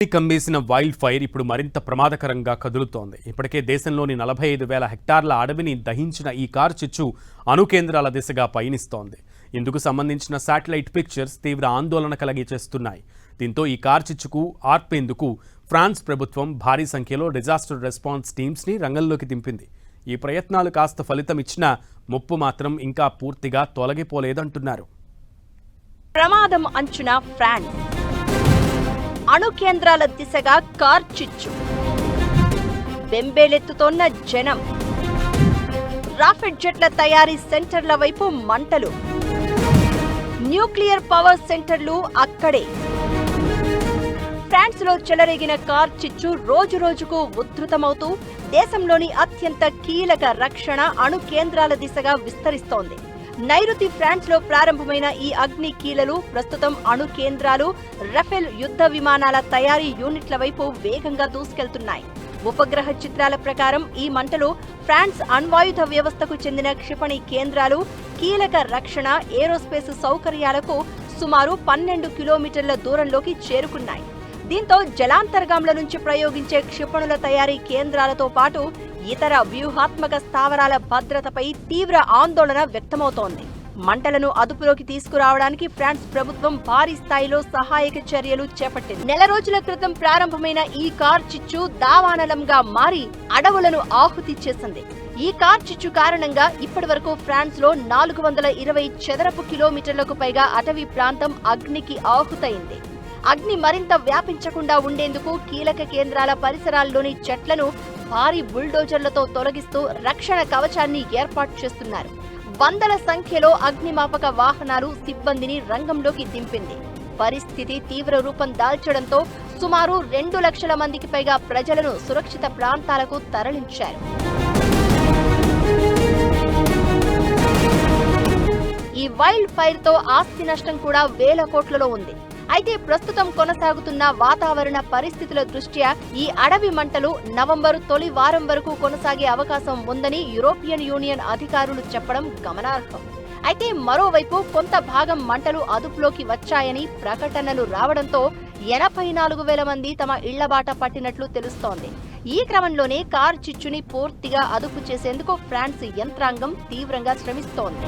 కమ్మేసిన wild fire ఇప్పుడు మరింత ప్రమాదకరంగా కదులుతోంది. ఇప్పటికే దేశంలోని 45,000 హెక్టార్ల అడవిని దహించిన ఈ కారు చిచ్చు అణుకేంద్రాల దిశగా పయనిస్తోంది. ఇందుకు సంబంధించిన శాటిలైట్ పిక్చర్స్ తీవ్ర ఆందోళన కలిగించేస్తున్నాయి. దీంతో ఈ కారు చిచ్చుకు ఆర్పేందుకు ఫ్రాన్స్ ప్రభుత్వం భారీ సంఖ్యలో డిజాస్టర్ రెస్పాన్స్ టీమ్స్ని రంగంలోకి దింపింది. ఈ ప్రయత్నాలు కాస్త ఫలితం ఇచ్చినా ముప్పు మాత్రం ఇంకా పూర్తిగా తొలగిపోలేదంటున్నారు. ప్రమాదం అంచున ఫ్రాన్స్, అణు కేంద్రాల దిశగా కార్ చిచ్చు, బెంబేలెత్తుతోన్న జనం, రాకెట్ జెట్ల తయారీ సెంటర్ల వైపు మంటలు, న్యూక్లియర్ పవర్ సెంటర్లు అక్కడే. ఫ్రాన్స్ లో చెలరేగిన కార్ చిచ్చు రోజు రోజుకు ఉధృతమవుతూ దేశంలోని అత్యంత కీలక రక్షణ అణు కేంద్రాల దిశగా విస్తరిస్తోంది. నైరుతి ఫ్రాన్స్ లో ప్రారంభమైన ఈ అగ్ని కీలలు ప్రస్తుతం అణు కేంద్రాలు, రఫేల్ యుద్ధ విమానాల తయారీ యూనిట్ల వైపు వేగంగా దూసుకెళ్తున్నాయి. ఉపగ్రహ చిత్రాల ప్రకారం ఈ మంటలు ఫ్రాన్స్ అణ్వాయుధ వ్యవస్థకు చెందిన క్షిపణి కేంద్రాలు, కీలక రక్షణ, ఏరోస్పేస్ సౌకర్యాలకు సుమారు 12 కిలోమీటర్ల దూరంలోకి చేరుకున్నాయి. దీంతో జలాంతర్గాముల నుంచి ప్రయోగించే క్షిపణుల తయారీ కేంద్రాలతో పాటు ఇతర వ్యూహాత్మక స్థావరాల భద్రతపై తీవ్ర ఆందోళన వ్యక్తమవుతోంది. మంటలను అదుపులోకి తీసుకురావడానికి ఫ్రాన్స్ ప్రభుత్వం భారీ స్థాయిలో సహాయక చర్యలు చేపట్టింది. నెల రోజుల క్రితం ప్రారంభమైన ఈ కార్ చిచ్చు దావానలంగా మారి అడవులను ఆహుతి చేసింది. ఈ కార్ చిచ్చు కారణంగా ఇప్పటి వరకు ఫ్రాన్స్ లో 420 చదరపు కిలోమీటర్లకు పైగా అటవీ ప్రాంతం అగ్నికి ఆహుతైంది. అగ్ని మరింత వ్యాపించకుండా ఉండేందుకు కీలక కేంద్రాల పరిసరాల్లోని చెట్లను భారీ బుల్డోజర్లతో తొలగిస్తూ రక్షణ కవచాన్ని ఏర్పాటు చేస్తున్నారు. వందల సంఖ్యలో అగ్నిమాపక వాహనాలు సిబ్బందిని రంగంలోకి దింపింది. పరిస్థితి తీవ్ర రూపం దాల్చడంతో సుమారు 2 లక్షల మందికి పైగా ప్రజలను సురక్షిత ప్రాంతాలకు తరలించారు. ఈ వైల్డ్ ఫైర్ తో ఆస్తి నష్టం కూడా వేల కోట్లలో ఉంది. అయితే ప్రస్తుతం కొనసాగుతున్న వాతావరణ పరిస్థితుల దృష్ట్యా ఈ అడవి మంటలు నవంబరు తొలి వారం వరకు కొనసాగే అవకాశం ఉందని యూరోపియన్ యూనియన్ అధికారులు చెప్పడం గమనార్హం. అయితే మరోవైపు కొంత భాగం మంటలు అదుపులోకి వచ్చాయని ప్రకటనలు రావడంతో 84,000 మంది తమ ఇళ్లబాట పట్టినట్లు తెలుస్తోంది. ఈ క్రమంలోనే కార్ చిచ్చుని పూర్తిగా అదుపు చేసేందుకు ఫ్రాన్స్ యంత్రాంగం తీవ్రంగా శ్రమిస్తోంది.